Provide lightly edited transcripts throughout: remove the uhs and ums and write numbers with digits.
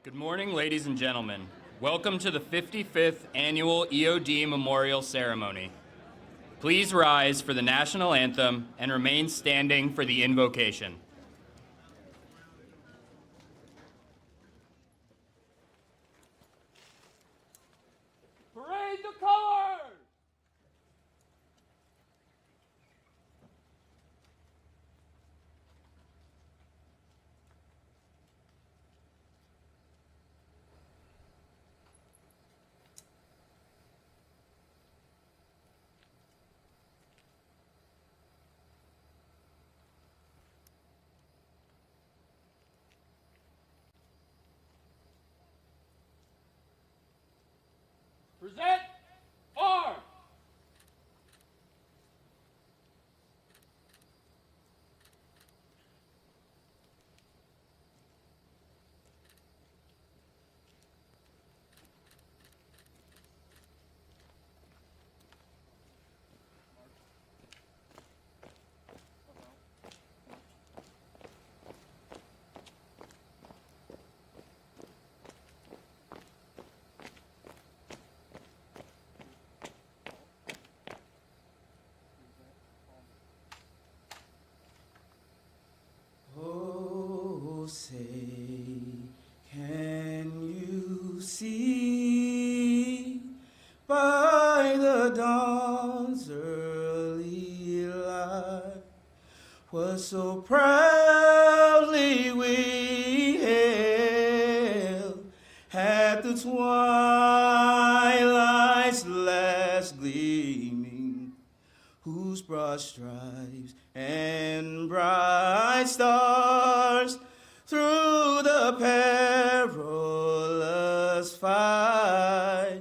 Good morning, ladies and gentlemen. Welcome to the 55th Annual EOD Memorial Ceremony. Please rise for the national anthem and remain standing for the invocation. Parade the colors! Present arms! Oh, say, can you see by the dawn's early light what so proudly we hailed at the twilight's last gleaming, whose broad stripes and bright stars through the perilous fight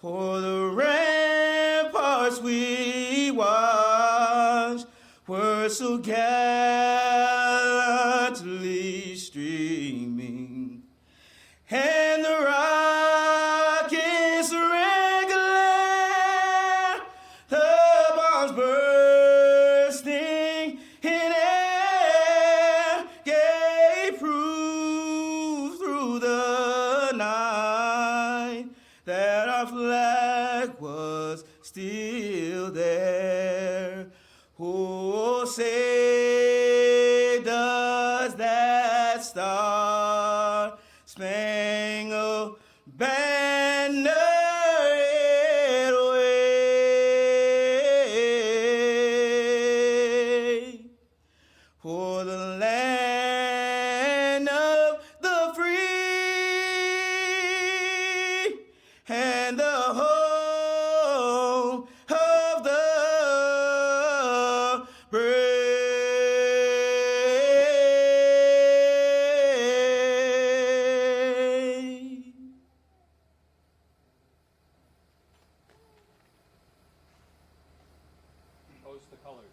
o'er the ramparts we watched were so gallantly streaming, and the rockets regular, the bombs bursting in air, gave proof through the night that our flag was still there. Oh, say does that star-spangled banner yet wave for the land of the free and the home of the brave. Hoist the colors.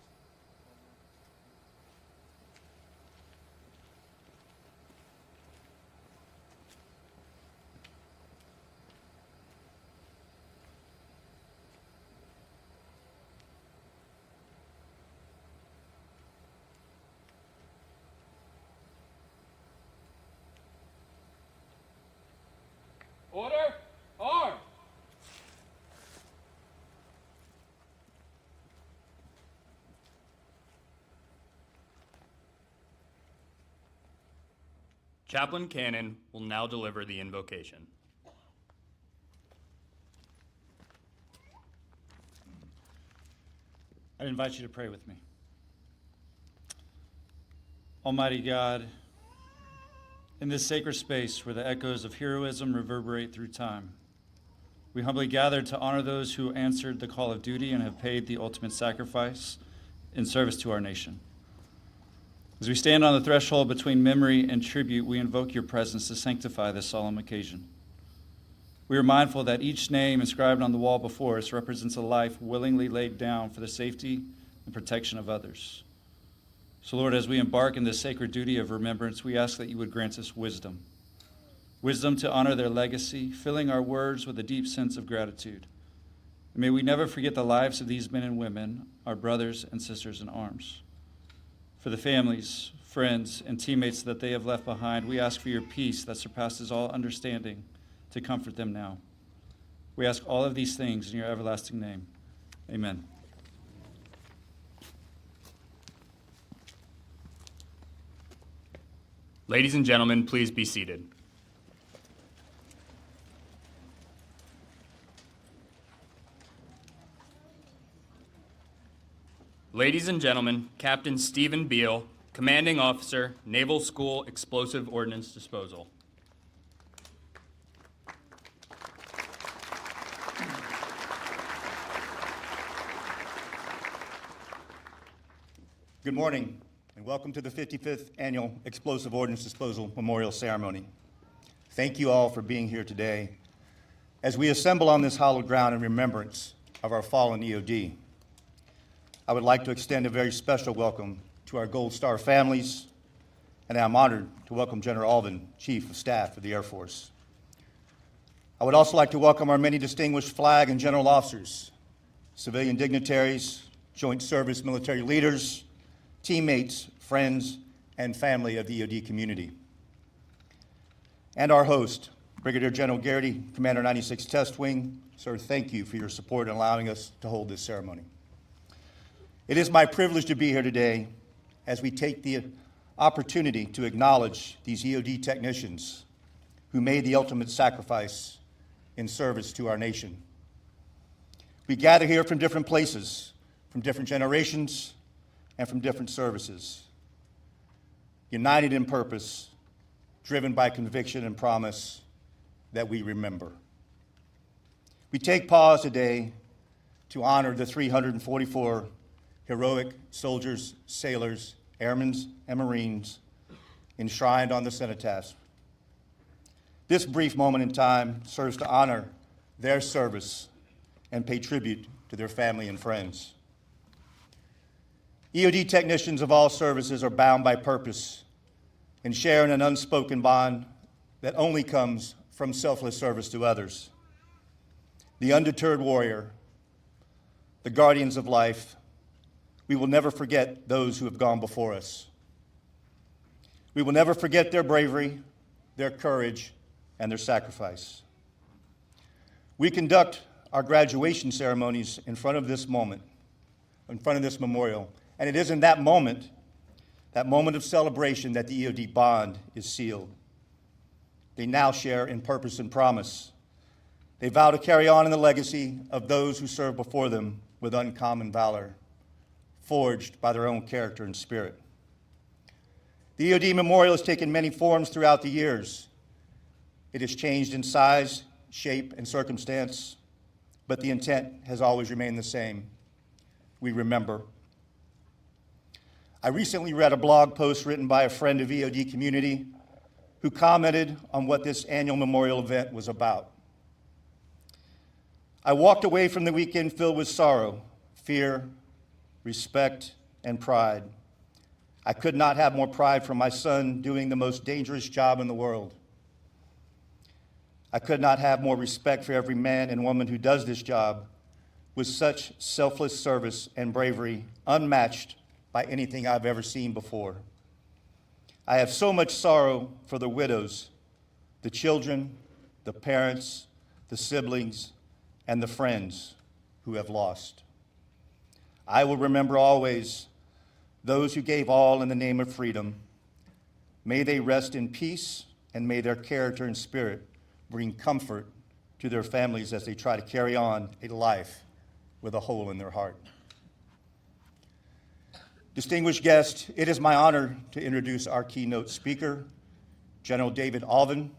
Order! Arms! Chaplain Cannon will now deliver the invocation. I invite you to pray with me. Almighty God, in this sacred space where the echoes of heroism reverberate through time, we humbly gather to honor those who answered the call of duty and have paid the ultimate sacrifice in service to our nation. As we stand on the threshold between memory and tribute, we invoke your presence to sanctify this solemn occasion. We are mindful that each name inscribed on the wall before us represents a life willingly laid down for the safety and protection of others. So, Lord, as we embark in this sacred duty of remembrance, we ask that you would grant us wisdom. Wisdom to honor their legacy, filling our words with a deep sense of gratitude. And may we never forget the lives of these men and women, our brothers and sisters in arms. For the families, friends, and teammates that they have left behind, we ask for your peace that surpasses all understanding to comfort them now. We ask all of these things in your everlasting name. Amen. Ladies and gentlemen, please be seated. Ladies and gentlemen, Captain Stephen Beal, Commanding Officer, Naval School Explosive Ordnance Disposal. Good morning, and welcome to the 55th Annual Explosive Ordnance Disposal Memorial Ceremony. Thank you all for being here today as we assemble on this hallowed ground in remembrance of our fallen EOD. I would like to extend a very special welcome to our Gold Star families, and I'm honored to welcome General Alvin, Chief of Staff of the Air Force. I would also like to welcome our many distinguished flag and general officers, civilian dignitaries, joint service military leaders, teammates, friends, and family of the EOD community. And our host, Brigadier General Garrity, Commander 96 Test Wing. Sir, thank you for your support in allowing us to hold this ceremony. It is my privilege to be here today as we take the opportunity to acknowledge these EOD technicians who made the ultimate sacrifice in service to our nation. We gather here from different places, from different generations, and from different services, united in purpose, driven by conviction and promise that we remember. We take pause today to honor the 344 heroic soldiers, sailors, airmen, and Marines enshrined on the cenotaph. This brief moment in time serves to honor their service and pay tribute to their family and friends. EOD technicians of all services are bound by purpose and share in an unspoken bond that only comes from selfless service to others. The undeterred warrior, the guardians of life, we will never forget those who have gone before us. We will never forget their bravery, their courage, and their sacrifice. We conduct our graduation ceremonies in front of this moment, in front of this memorial, and it is in that moment of celebration, that the EOD bond is sealed. They now share in purpose and promise. They vow to carry on in the legacy of those who served before them with uncommon valor, forged by their own character and spirit. The EOD Memorial has taken many forms throughout the years. It has changed in size, shape, and circumstance, but the intent has always remained the same. We remember. I recently read a blog post written by a friend of EOD community who commented on what this annual memorial event was about. I walked away from the weekend filled with sorrow, fear, respect, and pride. I could not have more pride for my son doing the most dangerous job in the world. I could not have more respect for every man and woman who does this job with such selfless service and bravery, unmatched by anything I've ever seen before. I have so much sorrow for the widows, the children, the parents, the siblings, and the friends who have lost. I will remember always those who gave all in the name of freedom. May they rest in peace, and may their character and spirit bring comfort to their families as they try to carry on a life with a hole in their heart. Distinguished guests, it is my honor to introduce our keynote speaker, General David Alvin.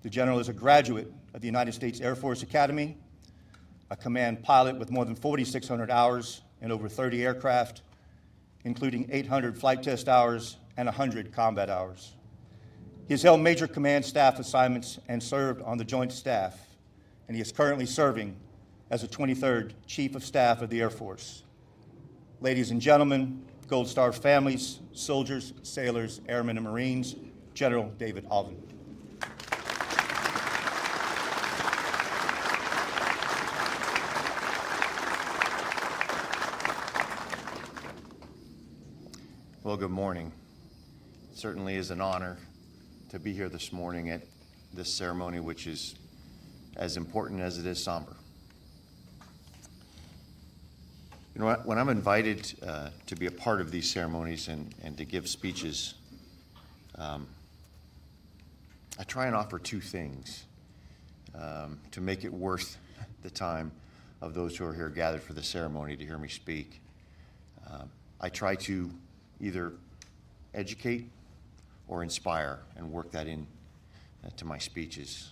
The general is a graduate of the United States Air Force Academy, a command pilot with more than 4,600 hours and over 30 aircraft, including 800 flight test hours and 100 combat hours. He has held major command staff assignments and served on the Joint Staff, and he is currently serving as the 23rd Chief of Staff of the Air Force. Ladies and gentlemen, Gold Star families, soldiers, sailors, airmen, and Marines, General David Alvin. Well, good morning. It certainly is an honor to be here this morning at this ceremony, which is as important as it is somber. You know, when I'm invited to be a part of these ceremonies and to give speeches, I try and offer two things to make it worth the time of those who are here gathered for the ceremony to hear me speak. I try to either educate or inspire and work that in to my speeches.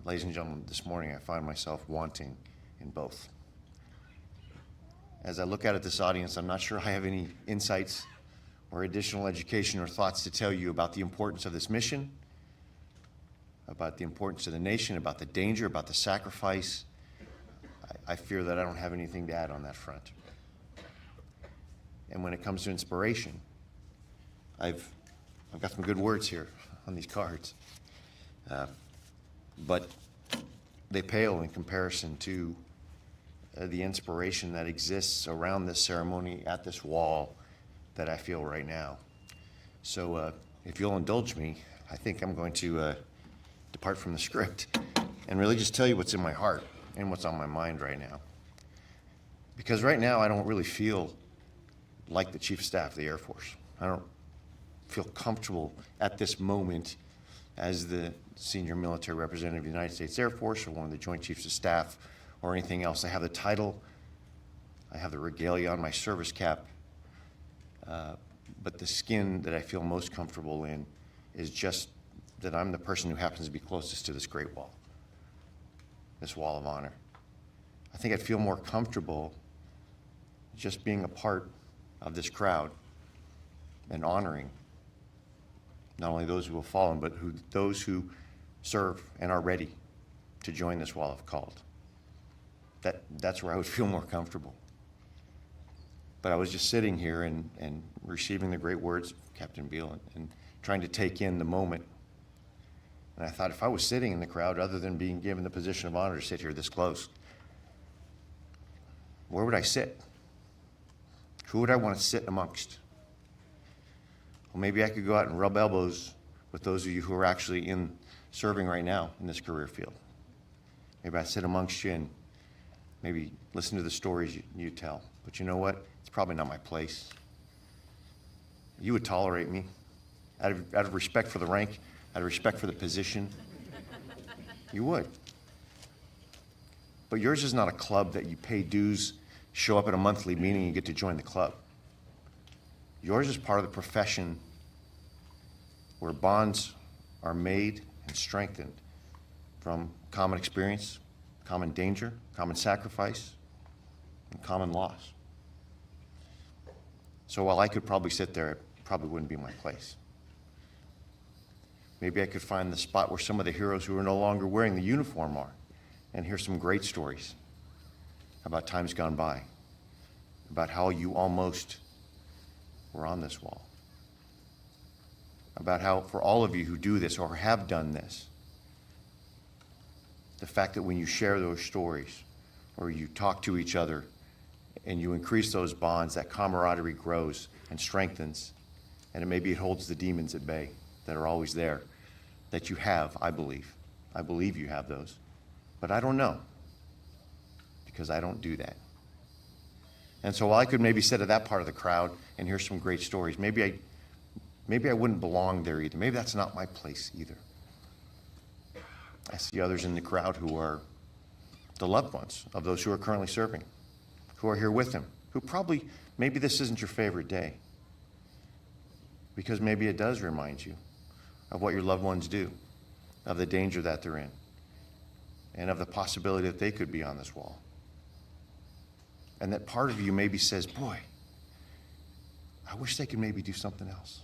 Ladies and gentlemen, this morning I find myself wanting in both. As I look out at this audience, I'm not sure I have any insights or additional education or thoughts to tell you about the importance of this mission, about the importance of the nation, about the danger, about the sacrifice. I fear that I don't have anything to add on that front. And when it comes to inspiration, I've got some good words here on these cards, but they pale in comparison to the inspiration that exists around this ceremony at this wall that I feel right now. So if you'll indulge me, I think I'm going to depart from the script and really just tell you what's in my heart and what's on my mind right now. Because right now I don't really feel like the Chief of Staff of the Air Force. I don't feel comfortable at this moment as the senior military representative of the United States Air Force or one of the Joint Chiefs of Staff or anything else. I have the title, I have the regalia on my service cap, but the skin that I feel most comfortable in is just that I'm the person who happens to be closest to this great wall, this wall of honor. I think I'd feel more comfortable just being a part of this crowd and honoring not only those who have fallen, but those who serve and are ready to join this wall of called. That's where I would feel more comfortable. But I was just sitting here and receiving the great words of Captain Beal and trying to take in the moment. And I thought if I was sitting in the crowd, other than being given the position of honor to sit here this close, where would I sit? Who would I want to sit amongst? Well, maybe I could go out and rub elbows with those of you who are actually serving right now in this career field. Maybe I'd sit amongst you and maybe listen to the stories you tell. But you know what? It's probably not my place. You would tolerate me out of respect for the rank, out of respect for the position. You would. But yours is not a club that you pay dues, show up at a monthly meeting, and you get to join the club. Yours is part of the profession where bonds are made and strengthened from common experience, common danger, common sacrifice, and common loss. So while I could probably sit there, it probably wouldn't be my place. Maybe I could find the spot where some of the heroes who are no longer wearing the uniform are and hear some great stories about times gone by, about how you almost were on this wall, about how for all of you who do this or have done this, the fact that when you share those stories or you talk to each other and you increase those bonds, that camaraderie grows and strengthens, and maybe it holds the demons at bay that are always there, that you have, I believe. I believe you have those, but I don't know because I don't do that. And so while I could maybe sit at that part of the crowd and hear some great stories, maybe I wouldn't belong there either. Maybe that's not my place either. I see others in the crowd who are the loved ones of those who are currently serving, who are here with them, who probably, maybe this isn't your favorite day, because maybe it does remind you of what your loved ones do, of the danger that they're in, and of the possibility that they could be on this wall. And that part of you maybe says, boy, I wish they could maybe do something else.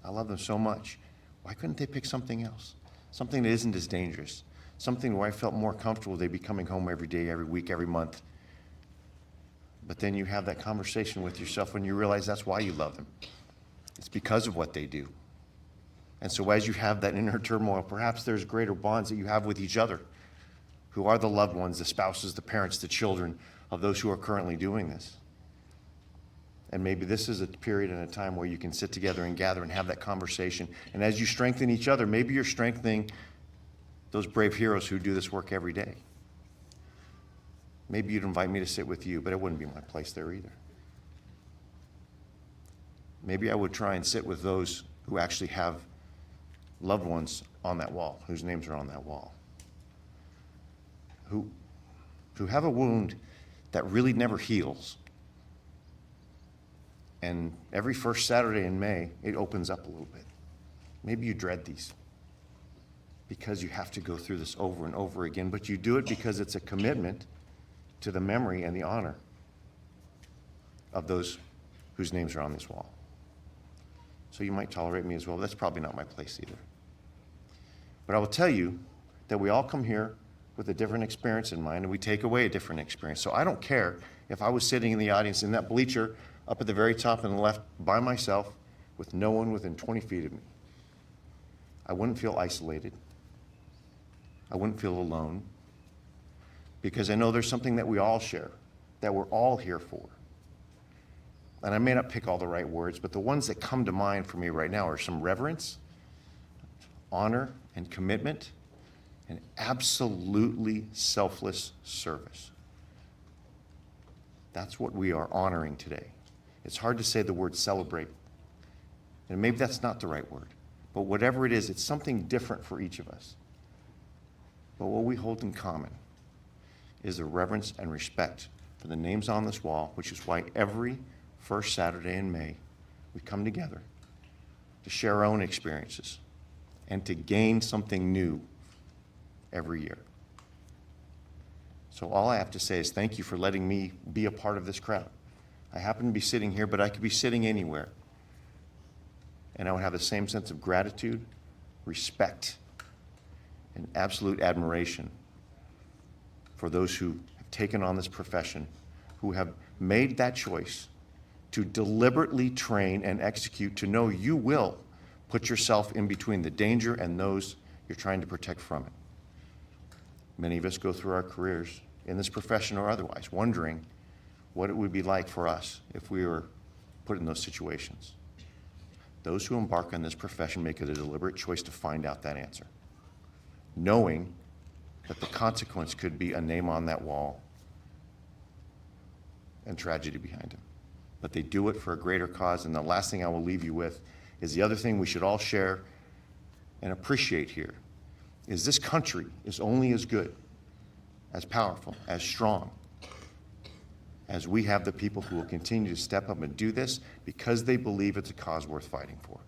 I love them so much. Why couldn't they pick something else? Something that isn't as dangerous. Something where I felt more comfortable they'd be coming home every day, every week, every month. But then you have that conversation with yourself when you realize that's why you love them. It's because of what they do. And so as you have that inner turmoil, perhaps there's greater bonds that you have with each other, who are the loved ones, the spouses, the parents, the children of those who are currently doing this. And maybe this is a period and a time where you can sit together and gather and have that conversation. And as you strengthen each other, maybe you're strengthening those brave heroes who do this work every day. Maybe you'd invite me to sit with you, but it wouldn't be my place there either. Maybe I would try and sit with those who actually have loved ones on that wall, whose names are on that wall, who have a wound that really never heals. And every first Saturday in May, it opens up a little bit. Maybe you dread these because you have to go through this over and over again, but you do it because it's a commitment to the memory and the honor of those whose names are on this wall. So you might tolerate me as well. That's probably not my place either. But I will tell you that we all come here with a different experience in mind, and we take away a different experience. So I don't care if I was sitting in the audience in that bleacher up at the very top on the left by myself with no one within 20 feet of me. I wouldn't feel isolated. I wouldn't feel alone, because I know there's something that we all share, that we're all here for. And I may not pick all the right words, but the ones that come to mind for me right now are some reverence, honor, and commitment, and absolutely selfless service. That's what we are honoring today. It's hard to say the word celebrate, and maybe that's not the right word, but whatever it is, it's something different for each of us. But what we hold in common is a reverence and respect for the names on this wall, which is why every first Saturday in May, we come together to share our own experiences and to gain something new every year. So all I have to say is thank you for letting me be a part of this crowd. I happen to be sitting here, but I could be sitting anywhere. And I would have the same sense of gratitude, respect, and absolute admiration for those who have taken on this profession, who have made that choice to deliberately train and execute, to know you will put yourself in between the danger and those you're trying to protect from it. Many of us go through our careers in this profession or otherwise, wondering what it would be like for us if we were put in those situations. Those who embark on this profession make it a deliberate choice to find out that answer, knowing that the consequence could be a name on that wall and tragedy behind it. But they do it for a greater cause, and the last thing I will leave you with is the other thing we should all share and appreciate here, is this country is only as good, as powerful, as strong, as we have the people who will continue to step up and do this because they believe it's a cause worth fighting for.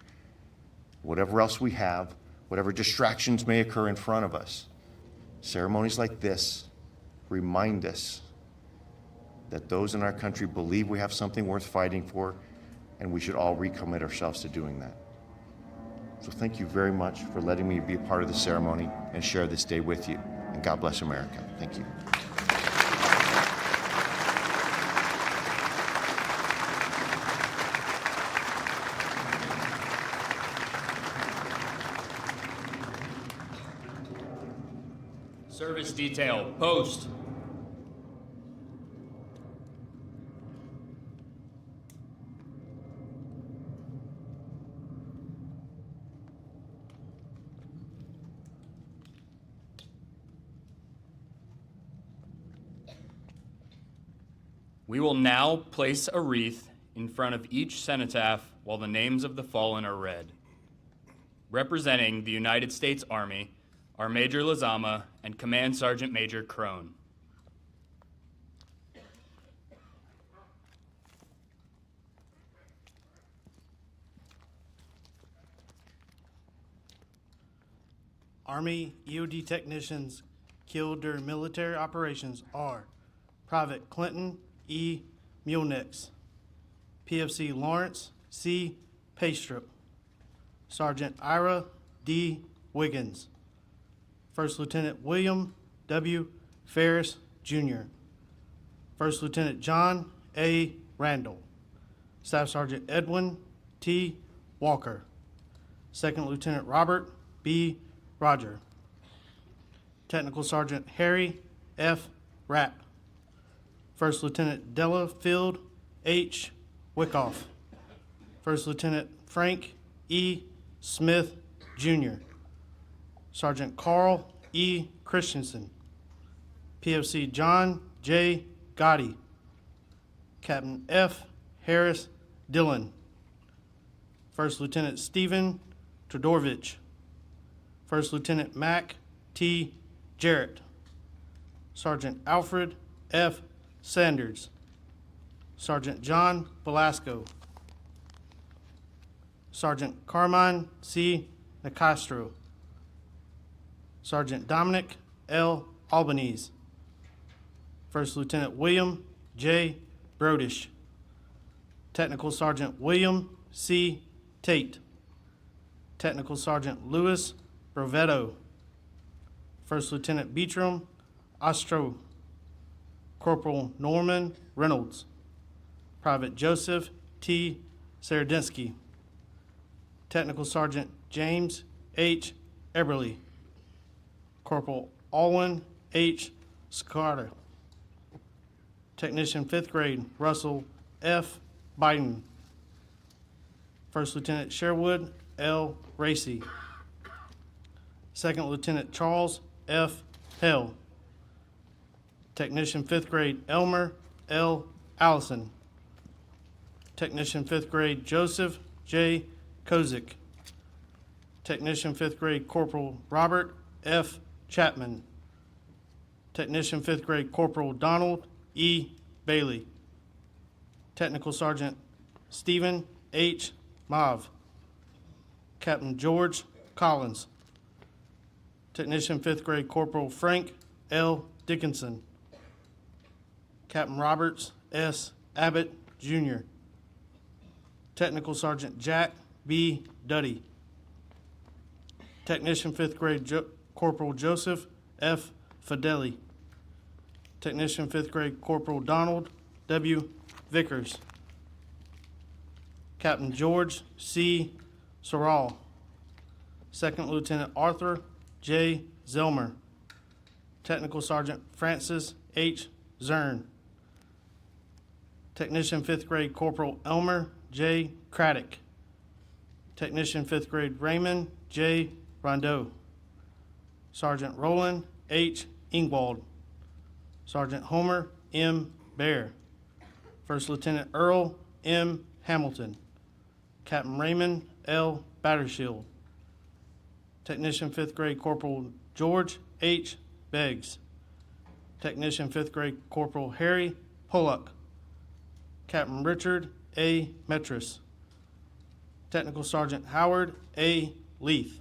Whatever else we have, whatever distractions may occur in front of us, ceremonies like this remind us that those in our country believe we have something worth fighting for, and we should all recommit ourselves to doing that. So thank you very much for letting me be a part of the ceremony and share this day with you. And God bless America. Thank you. Service detail, post. We will now place a wreath in front of each cenotaph while the names of the fallen are read. Representing the United States Army are Major Lazama and Command Sergeant Major Crone. Army EOD technicians killed during military operations are Private Clinton E. Mulnix, PFC Lawrence C. Paystrip, Sergeant Ira D. Wiggins, First Lieutenant William W. Ferris, Jr., First Lieutenant John A. Randall, Staff Sergeant Edwin T. Walker, Second Lieutenant Robert B. Roger, Technical Sergeant Harry F. Rapp, First Lieutenant Delafield H. Wyckoff. First Lieutenant Frank E. Smith, Jr. Sergeant Carl E. Christensen. PFC John J. Gotti. Captain F. Harris Dillon. First Lieutenant Stephen Todorvich. First Lieutenant Mac T. Jarrett. Sergeant Alfred F. Sanders. Sergeant John Velasco. Sergeant Carmine C. Nicastro. Sergeant Dominic L. Albanese. First Lieutenant William J. Brodish. Technical Sergeant William C. Tate. Technical Sergeant Louis Brovetto. First Lieutenant Beecham Ostro. Corporal Norman Reynolds. Private Joseph T. Saradinsky. Technical Sergeant James H. Eberly. Corporal Alwyn H. Scarter. Technician 5th grade Russell F. Biden. First Lieutenant Sherwood L. Racy. Second Lieutenant Charles F. Hell. Technician 5th grade Elmer L. Allison. Technician 5th grade Joseph J. Kozik. Technician 5th grade Corporal Robert F. Chapman. Technician 5th grade Corporal Donald E. Bailey. Technical Sergeant Stephen H. Mav. Captain George Collins. Technician 5th grade Corporal Frank L. Dickinson. Captain Roberts S. Abbott, Jr. Technical Sergeant Jack B. Duddy. Technician 5th grade Corporal Joseph F. Fideli. Technician 5th grade Corporal Donald W. Vickers. Captain George C. Sorrell. Second Lieutenant Arthur J. Zelmer. Technical Sergeant Francis H. Zern. Technician 5th grade Corporal Elmer J. Craddock. Technician 5th grade Raymond J. Rondeau. Sergeant Roland H. Ingwald. Sergeant Homer M. Bear. First Lieutenant Earl M. Hamilton. Captain Raymond L. Battershield. Technician 5th grade Corporal George H. Beggs. Technician 5th grade Corporal Harry Pollock. Captain Richard A. Metris. Technical Sergeant Howard A. Leith.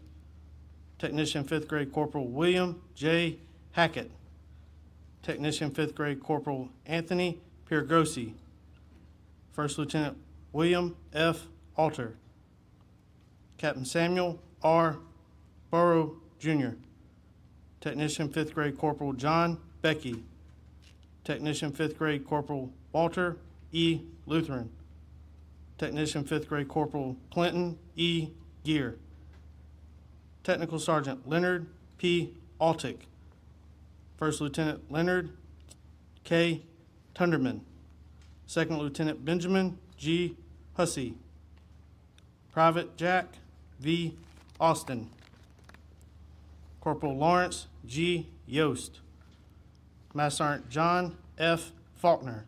Technician 5th grade Corporal William J. Hackett. Technician 5th grade Corporal Anthony Piergosi. First Lieutenant William F. Alter. Captain Samuel R. Burrow, Jr. Technician 5th grade Corporal John Becky. Technician 5th grade Corporal Walter E. Lutheran. Technician 5th grade Corporal Clinton E. Gear. Technical Sergeant Leonard P. Altick. First Lieutenant Leonard K. Tunderman. Second Lieutenant Benjamin G. Hussey. Private Jack V. Austin. Corporal Lawrence G. Yost. Master Sergeant John F. Faulkner.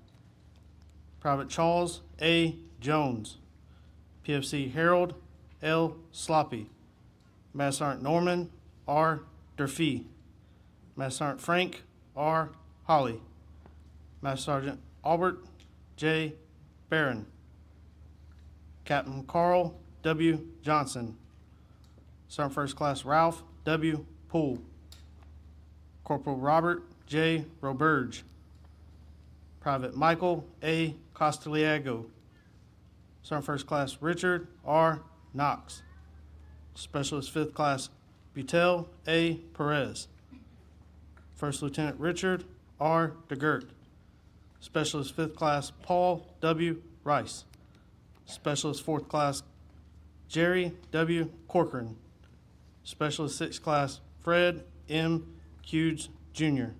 Private Charles A. Jones. PFC Harold L. Sloppy. Master Sergeant Norman R. Durfee. Master Sergeant Frank R. Holly. Master Sergeant Albert J. Barron. Captain Carl W. Johnson. Sergeant First Class Ralph W. Poole. Corporal Robert J. Roberge. Private Michael A. Costaliago. Sergeant First Class Richard R. Knox. Specialist 5th Class Butel A. Perez. First Lieutenant Richard R. DeGert. Specialist 5th Class Paul W. Rice. Specialist 4th Class Jerry W. Corcoran. Specialist 6th Class Fred M. Hughes, Jr.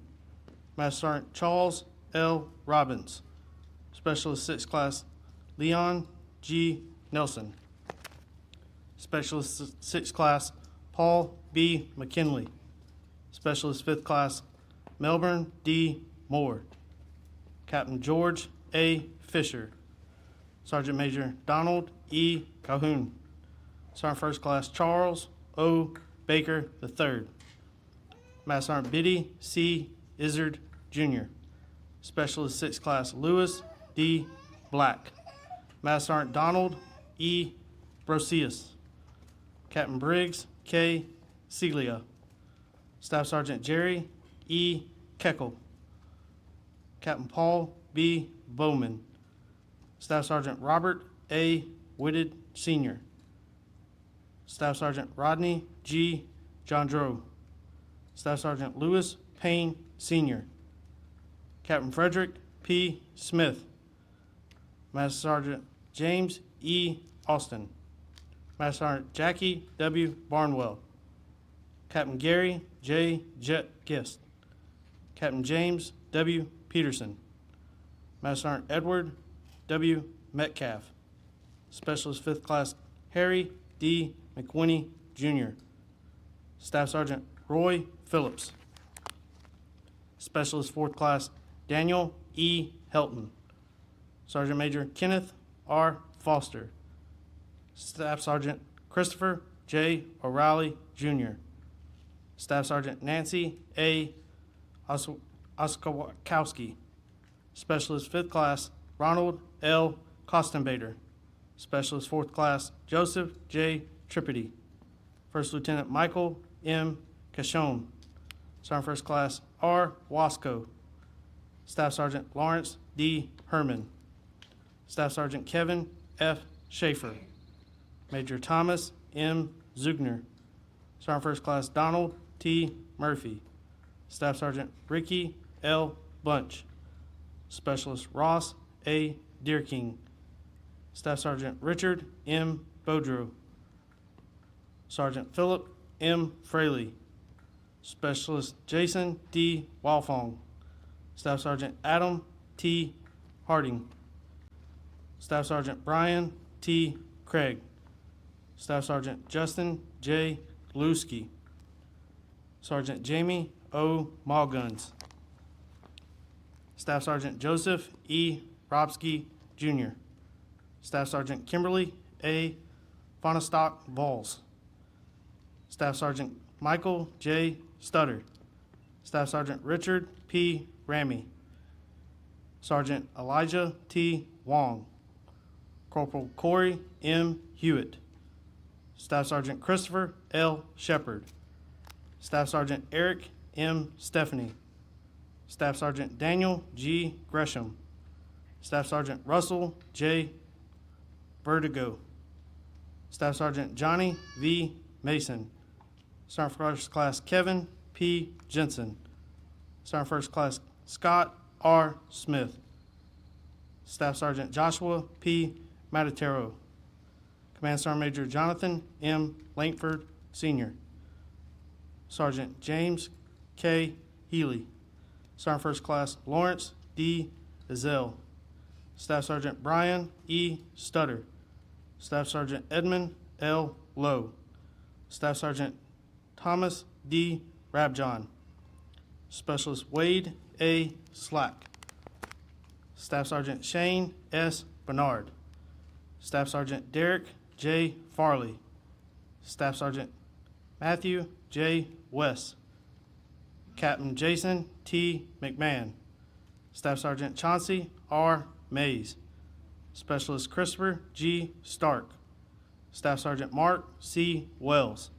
Master Sergeant Charles L. Robbins. Specialist 6th Class Leon G. Nelson. Specialist 6th Class Paul B. McKinley. Specialist 5th Class Melbourne D. Moore. Captain George A. Fisher. Sergeant Major Donald E. Calhoun. Sergeant First Class Charles O. Baker III. Master Sergeant Biddy C. Izzard Jr. Specialist 6th Class Lewis D. Black. Master Sergeant Donald E. Brosius. Captain Briggs K. Celia. Staff Sergeant Jerry E. Keckle. Captain Paul B. Bowman. Staff Sergeant Robert A. Whitted Sr. Staff Sergeant Rodney G. Jondreau. Staff Sergeant Lewis Payne Sr. Captain Frederick P. Smith. Master Sergeant James E. Austin. Master Sergeant Jackie W. Barnwell. Captain Gary J. Jet Gist. Captain James W. Peterson. Master Sergeant Edward W. Metcalf. Specialist 5th Class Harry D. McWhinney Jr. Staff Sergeant Roy Phillips. Specialist 4th Class Daniel E. Helton. Sergeant Major Kenneth R. Foster. Staff Sergeant Christopher J. O'Reilly Jr. Staff Sergeant Nancy A. Oskowski. Specialist 5th Class Ronald L. Kostenbader. Specialist 4th Class Joseph J. Trippety. First Lieutenant Michael M. Cachon. Sergeant First Class R. Wasco. Staff Sergeant Lawrence D. Herman. Staff Sergeant Kevin F. Schaefer. Major Thomas M. Zugner. Sergeant First Class Donald T. Murphy. Staff Sergeant Ricky L. Bunch. Specialist Ross A. Deerking. Staff Sergeant Richard M. Bodrow. Sergeant Philip M. Fraley. Specialist Jason D. Walfong. Staff Sergeant Adam T. Harding. Staff Sergeant Brian T. Craig. Staff Sergeant Justin J. Lusky. Sergeant Jamie O. Malguns. Staff Sergeant Joseph E. Robsky, Jr. Staff Sergeant Kimberly A. Fonestock Vols. Staff Sergeant Michael J. Stutter. Staff Sergeant Richard P. Ramey. Sergeant Elijah T. Wong. Corporal Corey M. Hewitt. Staff Sergeant Christopher L. Shepard. Staff Sergeant Eric M. Stephanie. Staff Sergeant Daniel G. Gresham. Staff Sergeant Russell J. Vertigo. Staff Sergeant Johnny V. Mason. Sergeant First Class Kevin P. Jensen. Sergeant First Class Scott R. Smith. Staff Sergeant Joshua P. Matatero. Command Sergeant Major Jonathan M. Langford, Sr. Sergeant James K. Healy. Sergeant First Class Lawrence D. Ezell. Staff Sergeant Brian E. Stutter. Staff Sergeant Edmund L. Lowe. Staff Sergeant Thomas D. Rabjohn. Specialist Wade A. Slack. Staff Sergeant Shane S. Bernard. Staff Sergeant Derek J. Farley. Staff Sergeant Matthew J. West. Captain Jason T. McMahon. Staff Sergeant Chauncey R. Mays. Specialist Christopher G. Stark. Staff Sergeant Mark C. Wells.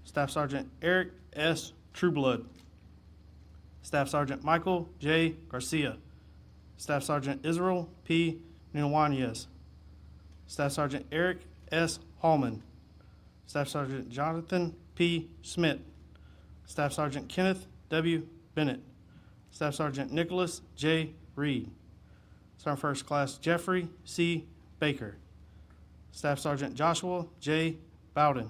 Staff Sergeant Eric S. Trueblood. Staff Sergeant Michael J. Garcia. Staff Sergeant Israel P. Nuanez. Staff Sergeant Eric S. Hallman. Staff Sergeant Jonathan P. Smith. Staff Sergeant Kenneth W. Bennett. Staff Sergeant Nicholas J. Reed. Sergeant First Class Jeffrey C. Baker. Staff Sergeant Joshua J. Bowden.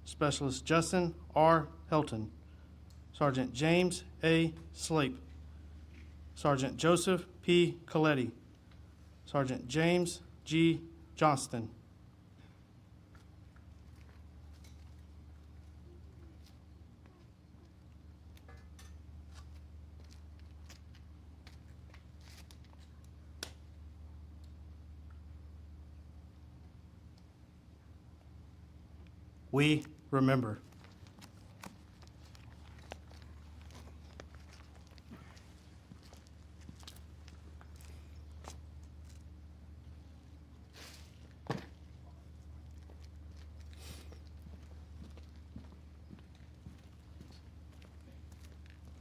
Specialist Justin R. Helton. Sergeant James A. Slape. Sergeant Joseph P. Coletti. Sergeant James G. Johnston. We remember.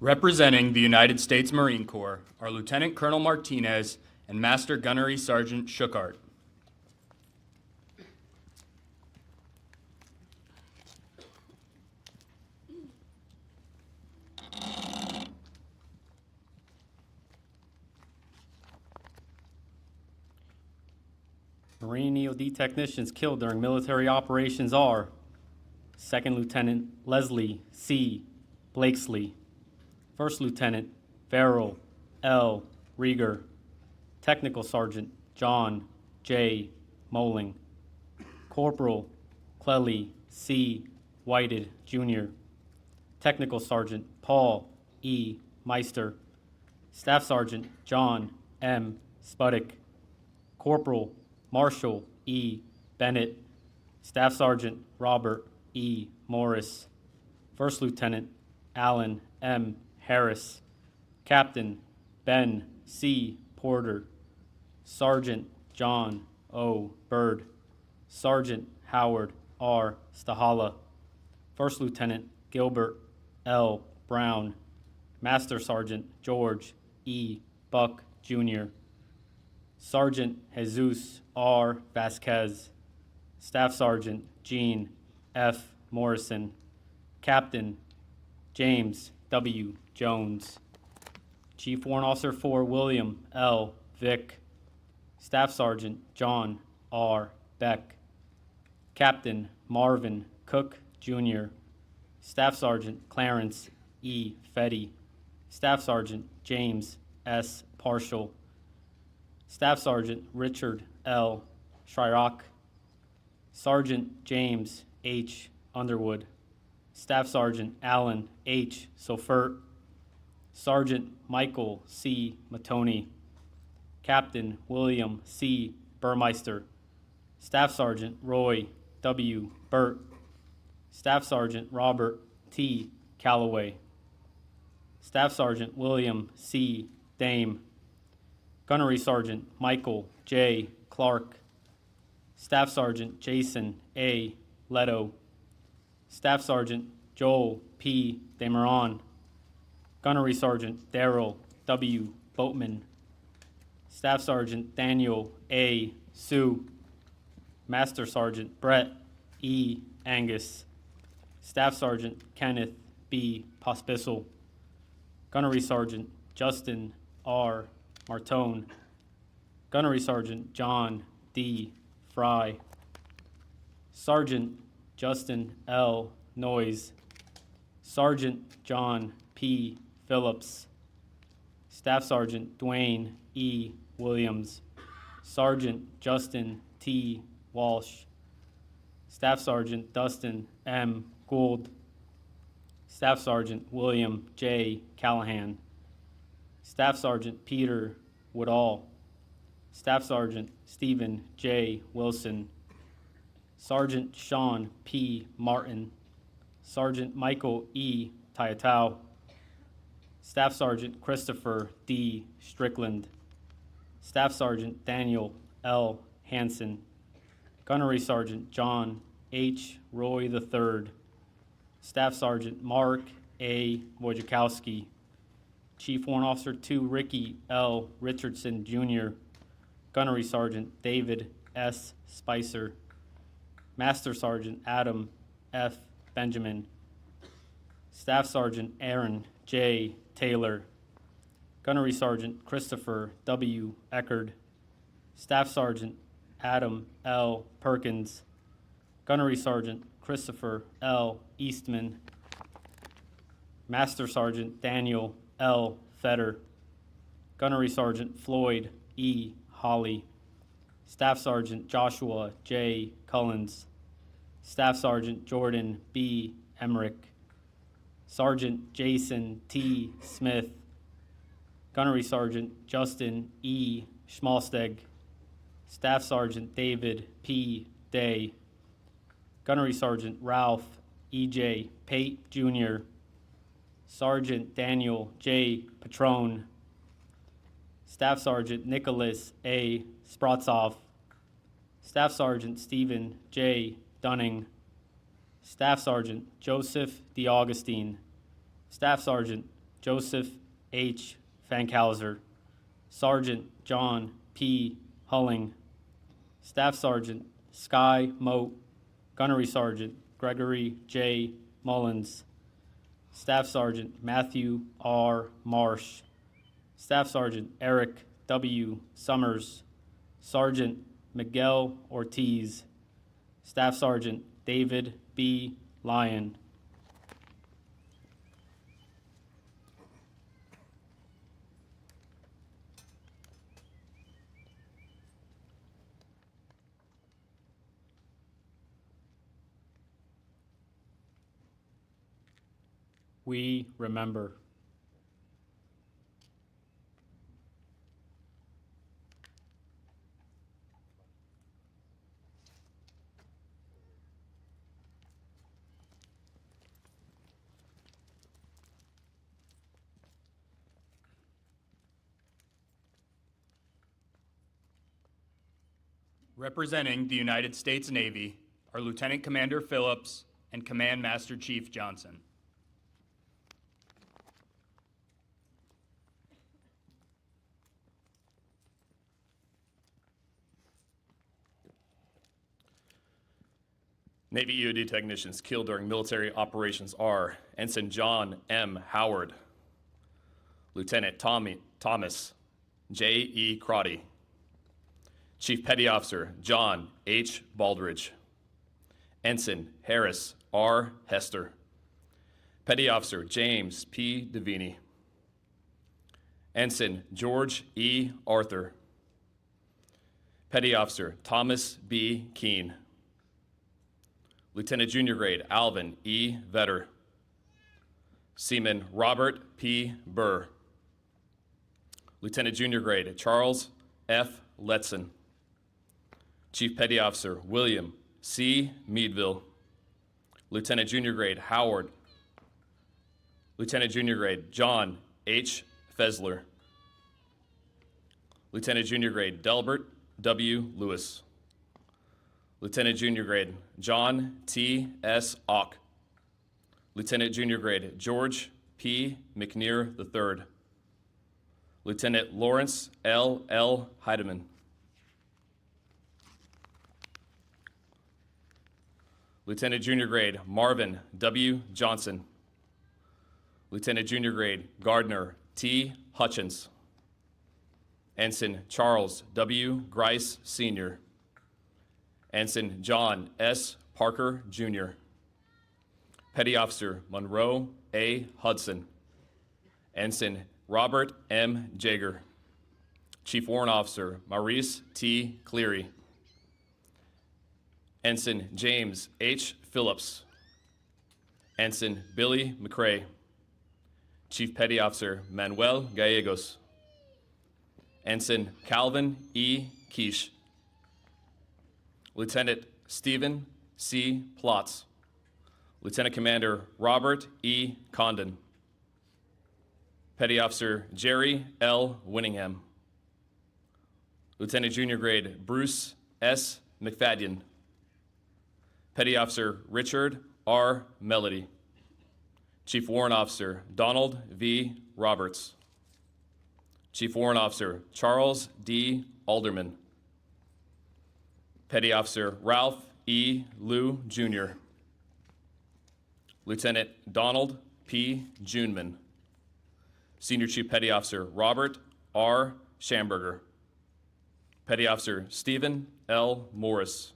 Representing the United States Marine Corps are Lieutenant Colonel Martinez and Master Gunnery Sergeant Schuchart. Marine EOD technicians killed during military operations are Second Lieutenant Leslie C. Blakesley, First Lieutenant Farrell L. Rieger, Technical Sergeant John J. Moling, Corporal Clelly C. Whited, Jr., Technical Sergeant Paul E. Meister, Staff Sergeant John M. Spuddick, Corporal Marshall E. Bennett, Staff Sergeant Robert E. Morris, First Lieutenant Alan M. Harris, Captain Ben C. Porter, Sergeant John O. Bird, Sergeant Howard R. Stahala, First Lieutenant Gilbert L. Brown, Master Sergeant George E. Buck, Jr., Sergeant Jesus R. Vasquez, Staff Sergeant Gene F. Morrison, Captain James W. Jones, Chief Warrant Officer 4 William L. Vick, Staff Sergeant John R. Beck, Captain Marvin Cook, Jr., Staff Sergeant Clarence E. Fetty, Staff Sergeant James S. Partial, Staff Sergeant Richard L. Shryock, Sergeant James H. Underwood, Staff Sergeant Alan H. Sofert, Sergeant Michael C. Matoni, Captain William C. Burmeister, Staff Sergeant Roy W. Burt, Staff Sergeant Robert T. Calloway, Staff Sergeant William C. Dame, Gunnery Sergeant Michael J. Clark, Staff Sergeant Jason A. Leto, Staff Sergeant Joel P. Demeron, Gunnery Sergeant Darrell W. Boatman, Staff Sergeant Daniel A. Sue, Master Sergeant Brett E. Angus, Staff Sergeant Kenneth B. Pospisil, Gunnery Sergeant Justin R. Martone, Gunnery Sergeant John D. Fry, Sergeant Justin L. Noyes, Sergeant John P. Phillips, Staff Sergeant Dwayne E. Williams, Sergeant Justin T. Walsh, Staff Sergeant Dustin M. Gould, Staff Sergeant William J. Callahan, Staff Sergeant Peter Woodall, Staff Sergeant Stephen J. Wilson, Sergeant Sean P. Martin, Sergeant Michael E. Tyatow, Staff Sergeant Christopher D. Strickland, Staff Sergeant Daniel L. Hansen, Gunnery Sergeant John H. Roy III, Staff Sergeant Mark A. Wojciechowski, Chief Warrant Officer 2 Ricky L. Richardson, Jr., Gunnery Sergeant David S. Spicer, Master Sergeant Adam F. Benjamin, Staff Sergeant Aaron J. Taylor, Gunnery Sergeant Christopher W. Eckerd, Staff Sergeant Adam L. Perkins, Gunnery Sergeant Christopher L. Eastman, Master Sergeant Daniel L. Fetter, Gunnery Sergeant Floyd E. Holly, Staff Sergeant Joshua J. Cullens, Staff Sergeant Jordan B. Emmerich, Sergeant Jason T. Smith, Gunnery Sergeant Justin E. Schmalsteg, Staff Sergeant David P. Day, Gunnery Sergeant Ralph E.J. Pate Jr., Sergeant Daniel J. Petrone, Staff Sergeant Nicholas A. Spratzov, Staff Sergeant Stephen J. Dunning, Staff Sergeant Joseph DeAugustine, Staff Sergeant Joseph H. Fankhauser, Sergeant John P. Hulling, Staff Sergeant Sky Moat, Gunnery Sergeant Gregory J. Mullins, Staff Sergeant Matthew R. Marsh, Staff Sergeant Eric W. Summers, Sergeant Miguel Ortiz, Staff Sergeant David B. Lyon. We remember. Representing the United States Navy are Lieutenant Commander Phillips and Command Master Chief Johnson. Navy EOD technicians killed during military operations are Ensign John M. Howard, Lieutenant Thomas J. E. Crotty, Chief Petty Officer John H. Baldridge, Ensign Harris R. Hester, Petty Officer James P. Devini, Ensign George E. Arthur, Petty Officer Thomas B. Keene, Lieutenant Junior Grade Alvin E. Vetter, Seaman Robert P. Burr, Lieutenant Junior Grade Charles F. Letson, Chief Petty Officer William C. Meadville, Lieutenant Junior Grade Howard, Lieutenant Junior Grade John H. Fesler, Lieutenant Junior Grade Delbert W. Lewis, Lieutenant Junior Grade John T. S. Ock, Lieutenant Junior Grade George P. McNear III, Lieutenant Lawrence L. L. Heidemann, Lieutenant Junior Grade Marvin W. Johnson, Lieutenant Junior Grade Gardner T. Hutchins, Ensign Charles W. Grice Sr., Ensign John S. Parker Jr., Petty Officer Monroe A. Hudson, Ensign Robert M. Jager, Chief Warrant Officer Maurice T. Cleary, Ensign James H. Phillips, Ensign Billy McCrae, Chief Petty Officer Manuel Gallegos, Ensign Calvin E. Quiche, Lieutenant Stephen C. Plotz, Lieutenant Commander Robert E. Condon, Petty Officer Jerry L. Winningham, Lieutenant Junior Grade Bruce S. McFadden, Petty Officer Richard R. Melody, Chief Warrant Officer Donald V. Roberts, Chief Warrant Officer Charles D. Alderman, Petty Officer Ralph E. Liu, Jr., Lieutenant Donald P. Juneman, Senior Chief Petty Officer Robert R. Schamberger, Petty Officer Stephen L. Morris,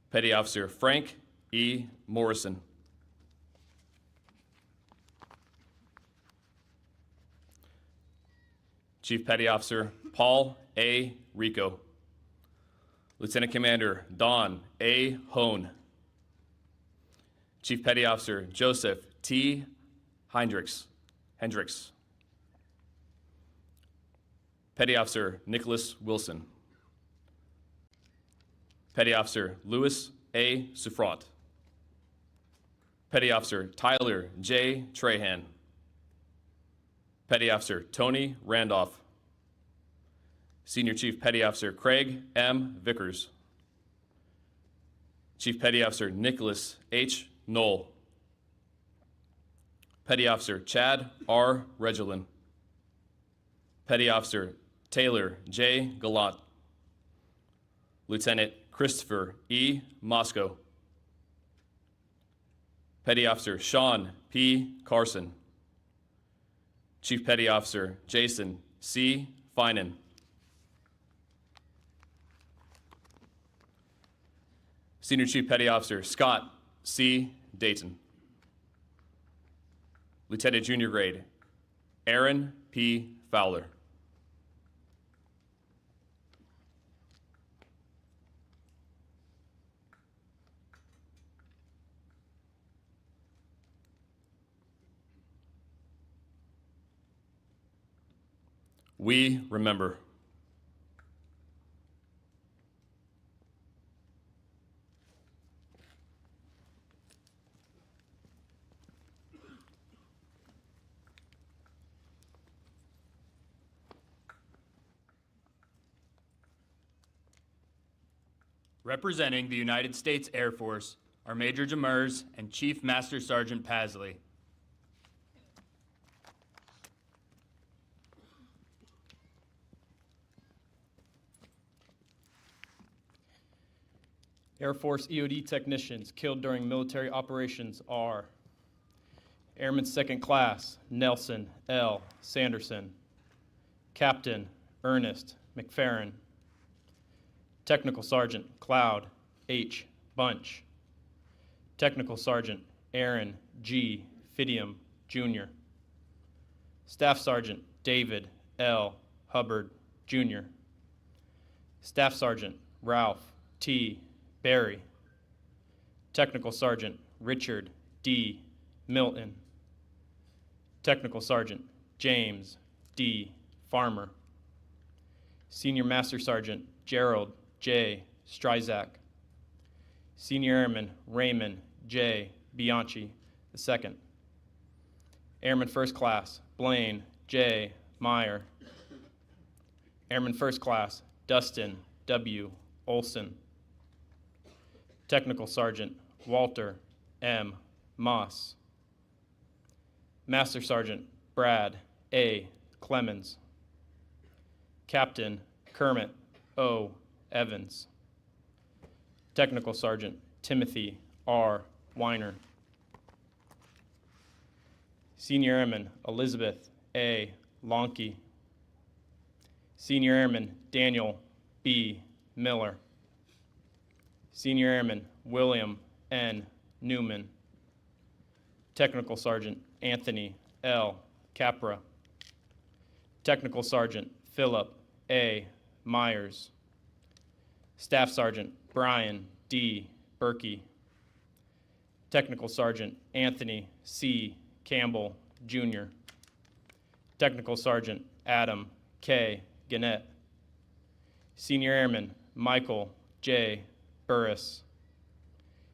Petty Officer Frank E. Morrison, Chief Petty Officer Paul A. Rico, Lieutenant Commander Don A. Hone. Chief Petty Officer Joseph T. Hendricks. Petty Officer Nicholas Wilson. Petty Officer Louis A. Suffrant. Petty Officer Tyler J. Trahan. Petty Officer Tony Randolph. Senior Chief Petty Officer Craig M. Vickers. Chief Petty Officer Nicholas H. Knoll. Petty Officer Chad R. Regilin. Petty Officer Taylor J. Gallant. Lieutenant Christopher E. Moscow. Petty Officer Sean P. Carson. Chief Petty Officer Jason C. Finan. Senior Chief Petty Officer Scott C. Dayton. Lieutenant Junior Grade Aaron P. Fowler. We remember. Representing the United States Air Force are Major Demers and Chief Master Sergeant Pasley. Air Force EOD technicians killed during military operations are Airman Second Class Nelson L. Sanderson, Captain Ernest McFerrin, Technical Sergeant Cloud H. Bunch, Technical Sergeant Aaron G. Fidium, Jr., Staff Sergeant David L. Hubbard, Jr., Staff Sergeant Ralph T. Barry, Technical Sergeant Richard D. Milton, Technical Sergeant James D. Farmer, Senior Master Sergeant Gerald J. Stryzak, Senior Airman Raymond J. Bianchi II, Airman First Class Blaine J. Meyer, Airman First Class Dustin W. Olson, Technical Sergeant Walter M. Moss, Master Sergeant Brad A. Clemens, Captain Kermit O. Evans, Technical Sergeant Timothy R. Weiner, Senior Airman Elizabeth A. Lonke, Senior Airman Daniel B. Miller, Senior Airman William N. Newman, Technical Sergeant Anthony L. Capra, Technical Sergeant Philip A. Myers, Staff Sergeant Brian D. Berkey, Technical Sergeant Anthony C. Campbell, Jr., Technical Sergeant Adam K. Gannett, Senior Airman Michael J. Burris,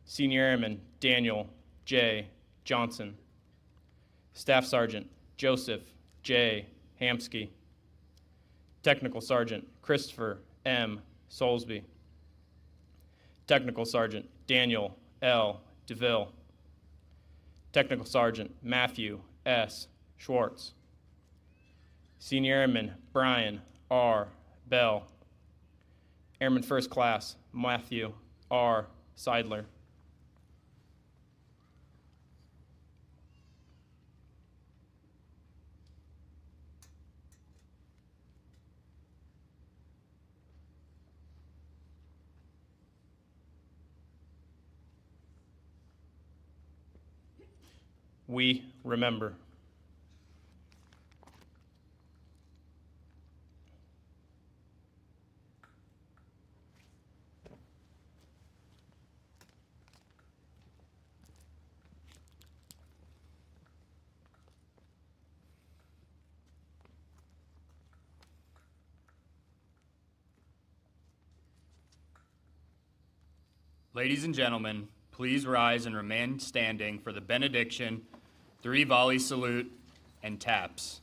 Senior Airman Daniel J. Johnson, Staff Sergeant Joseph J. Hamsky, Technical Sergeant Christopher M. Soulsby, Technical Sergeant Daniel L. DeVille, Technical Sergeant Matthew S. Schwartz, Senior Airman Brian R. Bell, Airman First Class Matthew R. Seidler. We remember. Ladies and gentlemen, please rise and remain standing for the benediction, 3 volley salute, and taps.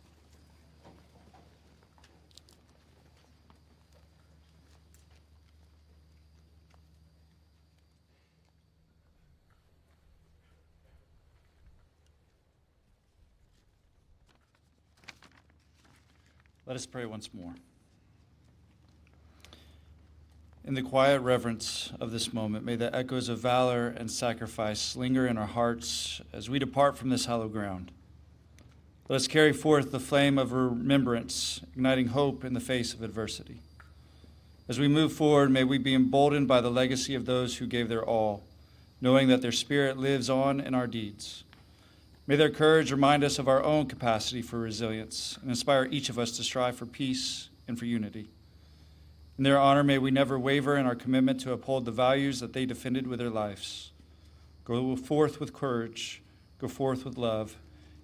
Let us pray once more. In the quiet reverence of this moment, may the echoes of valor and sacrifice linger in our hearts as we depart from this hallowed ground. Let us carry forth the flame of remembrance, igniting hope in the face of adversity. As we move forward, may we be emboldened by the legacy of those who gave their all, knowing that their spirit lives on in our deeds. May their courage remind us of our own capacity for resilience and inspire each of us to strive for peace and for unity. In their honor, may we never waver in our commitment to uphold the values that they defended with their lives. Go forth with courage, go forth with love,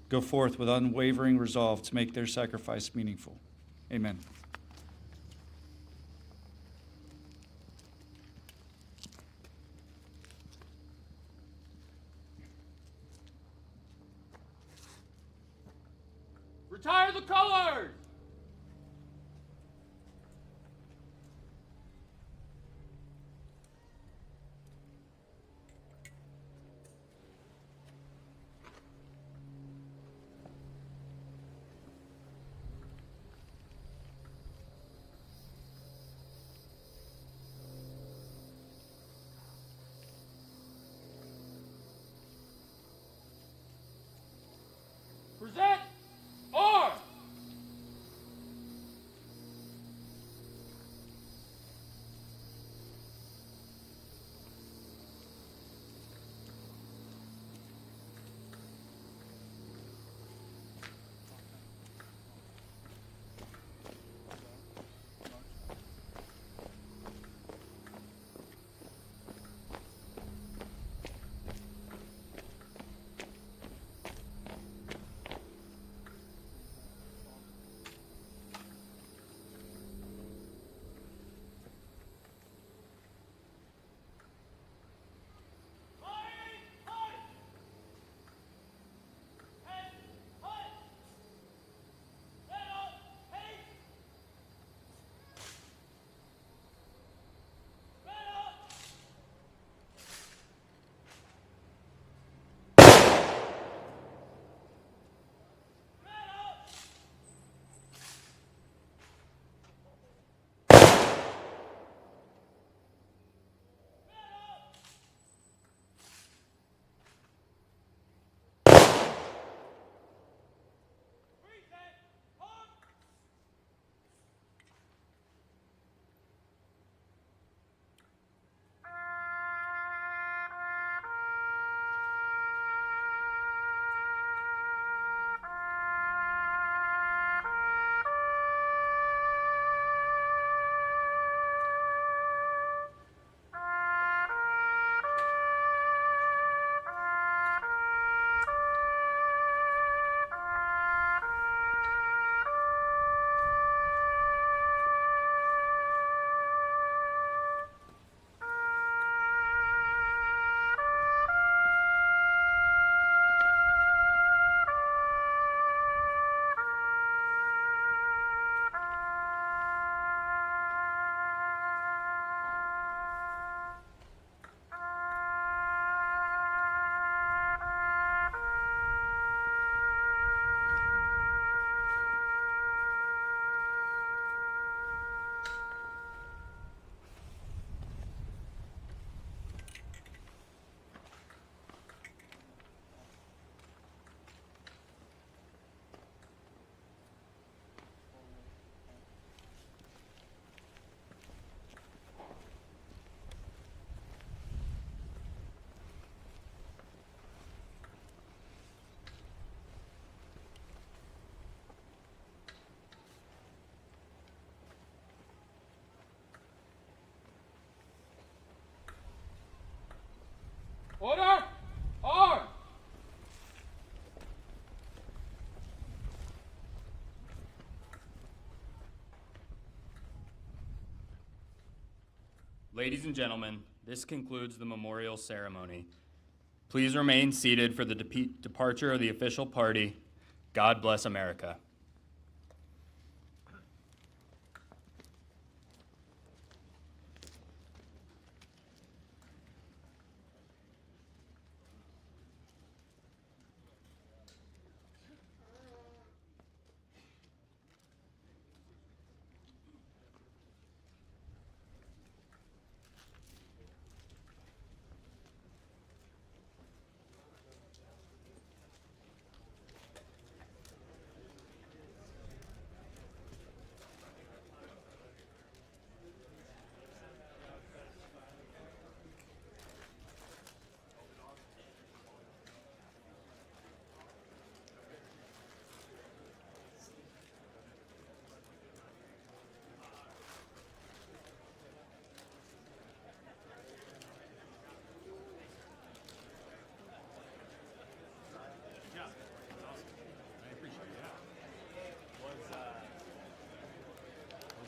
go forth with unwavering resolve to make their sacrifice meaningful. Amen. Retire the colors! Present arms! Order! Arms! Ladies and gentlemen, This concludes the memorial ceremony. Please remain seated for the departure of the official party. God bless America.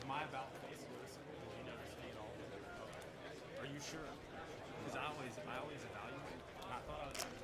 Was my about face noticeable? Did you notice me at all? Are you sure? Because I always evaluate. I thought I was.